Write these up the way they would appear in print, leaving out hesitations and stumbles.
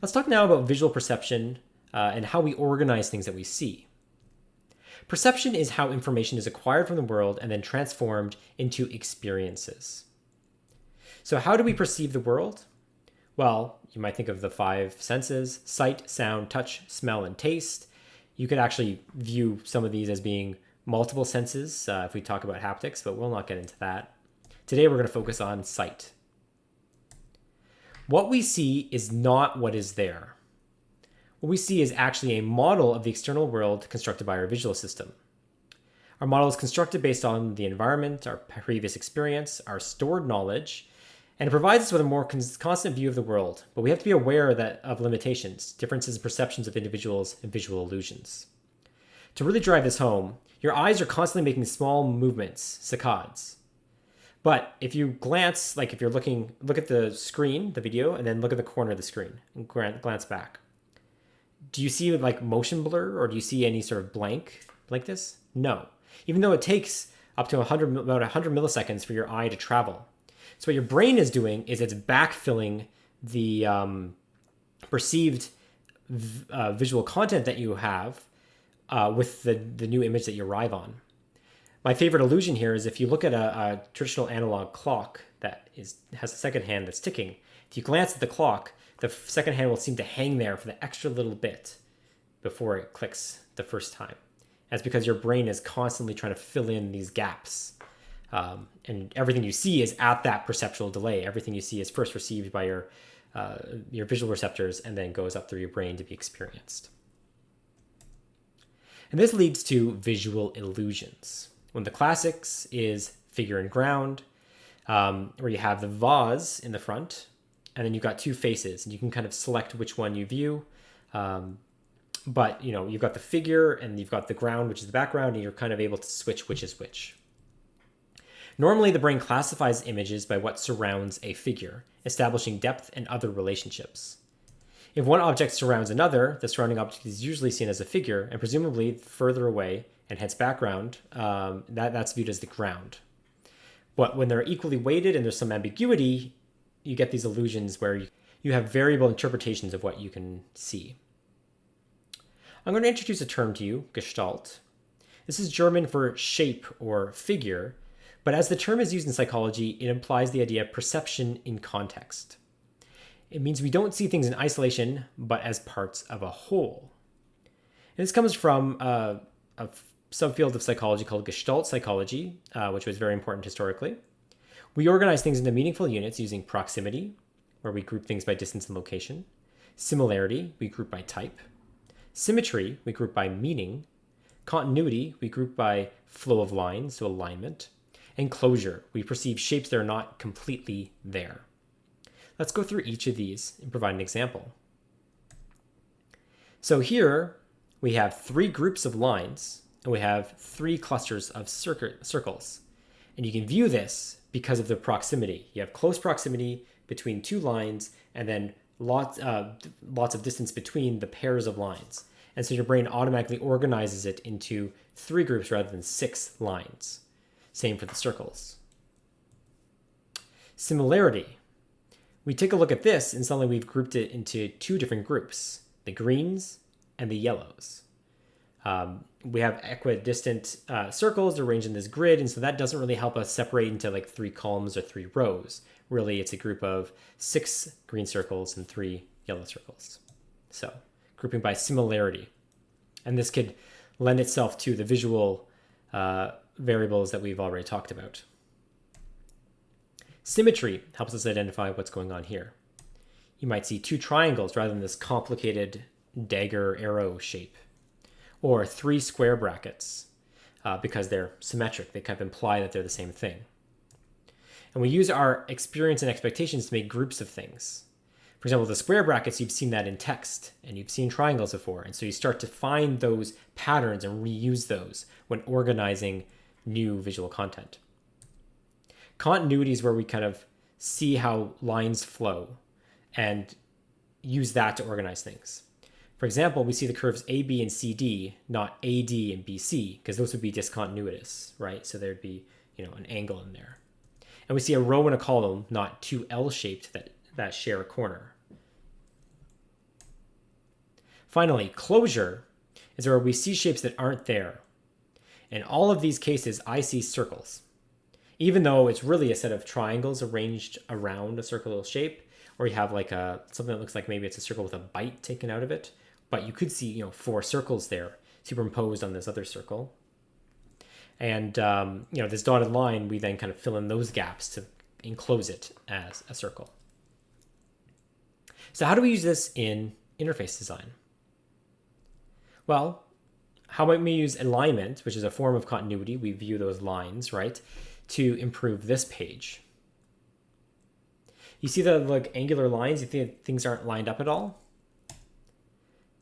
Let's talk now about visual perception and how we organize things that we see. Perception is how information is acquired from the world and then transformed into experiences. So how do we perceive the world? Well, you might think of the five senses: sight, sound, touch, smell, and taste. You could actually view some of these as being multiple senses if we talk about haptics, but we'll not get into that. Today we're going to focus on sight. What we see is not what is there. What we see is actually a model of the external world constructed by our visual system. Our model is constructed based on the environment, our previous experience, our stored knowledge, and it provides us with a more constant view of the world, but we have to be aware of limitations, differences in perceptions of individuals, and visual illusions. To really drive this home, your eyes are constantly making small movements, saccades. But if you glance, like if you're look at the screen, the video, and then look at the corner of the screen and glance back. Do you see like motion blur, or do you see any sort of blankness? No. Even though it takes up to about 100 milliseconds for your eye to travel. So what your brain is doing is it's backfilling the perceived visual content that you have with the new image that you arrive on. My favorite illusion here is if you look at a traditional analog clock that has a second hand that's ticking. If you glance at the clock, the second hand will seem to hang there for the extra little bit before it clicks the first time. That's because your brain is constantly trying to fill in these gaps. And everything you see is at that perceptual delay. Everything you see is first received by your visual receptors and then goes up through your brain to be experienced. And this leads to visual illusions. One of the classics is figure and ground, where you have the vase in the front, and then you've got two faces, and you can kind of select which one you view. But you've got the figure and you've got the ground, which is the background, and you're kind of able to switch which is which. Normally, the brain classifies images by what surrounds a figure, establishing depth and other relationships. If one object surrounds another, the surrounding object is usually seen as a figure, and presumably further away, and hence background, that's viewed as the ground. But when they're equally weighted and there's some ambiguity, you get these illusions where you have variable interpretations of what you can see. I'm going to introduce a term to you, Gestalt. This is German for shape or figure, but as the term is used in psychology, it implies the idea of perception in context. It means we don't see things in isolation, but as parts of a whole. And this comes from a subfield of psychology called Gestalt psychology, which was very important historically. We organize things into meaningful units using proximity, where we group things by distance and location. Similarity, we group by type. Symmetry, we group by meaning. Continuity, we group by flow of lines, so alignment. And closure, we perceive shapes that are not completely there. Let's go through each of these and provide an example. So here we have three groups of lines, and we have three clusters of circles. And you can view this because of the proximity. You have close proximity between two lines, and then lots of distance between the pairs of lines. And so your brain automatically organizes it into three groups rather than 6 lines. Same for the circles. Similarity. We take a look at this, and suddenly we've grouped it into 2 different groups, the greens and the yellows. We have equidistant circles arranged in this grid, and so that doesn't really help us separate into like 3 columns or 3 rows. Really, it's a group of 6 green circles and 3 yellow circles. So, grouping by similarity. And this could lend itself to the visual variables that we've already talked about. Symmetry helps us identify what's going on here. You might see 2 triangles rather than this complicated dagger arrow shape, or 3 square brackets because they're symmetric. They kind of imply that they're the same thing. And we use our experience and expectations to make groups of things. For example, the square brackets, you've seen that in text, and you've seen triangles before. And so you start to find those patterns and reuse those when organizing new visual content. Continuity is where we kind of see how lines flow and use that to organize things. For example, we see the curves AB and CD, not AD and BC, because those would be discontinuous, right? So there'd be, an angle in there. And we see a row and a column, not 2 L-shaped that share a corner. Finally, closure is where we see shapes that aren't there. In all of these cases, I see circles, even though it's really a set of triangles arranged around a circular shape, or you have like something that looks like maybe it's a circle with a bite taken out of it, but you could see 4 circles there superimposed on this other circle. And this dotted line, we then kind of fill in those gaps to enclose it as a circle. So how do we use this in interface design? Well, how might we use alignment, which is a form of continuity? We view those lines, right, to improve this page. You see the angular lines? You think things aren't lined up at all?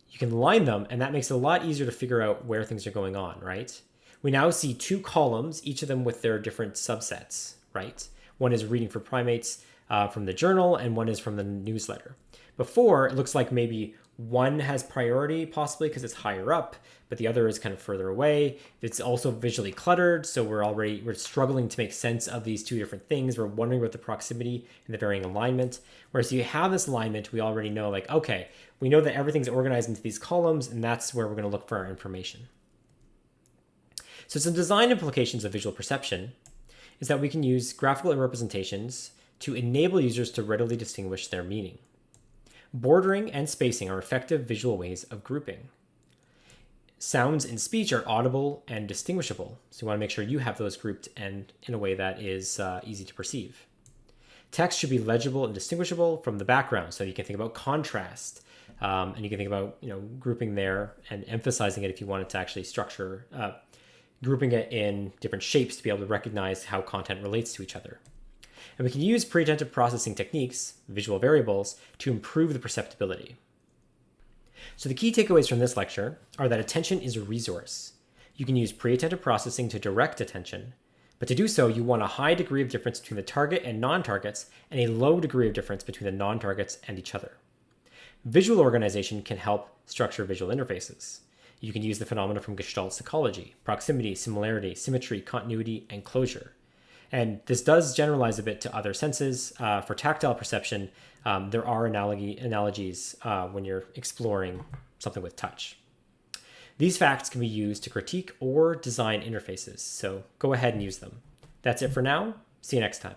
You can line them, and that makes it a lot easier to figure out where things are going on, right? We now see 2 columns, each of them with their different subsets, right? One is reading for primates from the journal, and one is from the newsletter. Before, it looks like maybe one has priority, possibly because it's higher up, but the other is kind of further away. It's also visually cluttered, so we're struggling to make sense of these 2 different things. We're wondering about the proximity and the varying alignment. Whereas you have this alignment, we already know, okay, we know that everything's organized into these columns, and that's where we're going to look for our information. So some design implications of visual perception is that we can use graphical representations to enable users to readily distinguish their meaning. Bordering and spacing are effective visual ways of grouping. Sounds in speech are audible and distinguishable, so you want to make sure you have those grouped and in a way that is easy to perceive. Text should be legible and distinguishable from the background, so you can think about contrast, and you can think about grouping there and emphasizing it if you wanted to actually structure, grouping it in different shapes to be able to recognize how content relates to each other. And we can use pre-attentive processing techniques, visual variables, to improve the perceptibility. So the key takeaways from this lecture are that attention is a resource. You can use pre-attentive processing to direct attention, but to do so, you want a high degree of difference between the target and non-targets and a low degree of difference between the non-targets and each other. Visual organization can help structure visual interfaces. You can use the phenomena from Gestalt psychology: proximity, similarity, symmetry, continuity, and closure. And this does generalize a bit to other senses. For tactile perception, there are analogies when you're exploring something with touch. These facts can be used to critique or design interfaces, so go ahead and use them. That's it for now. See you next time.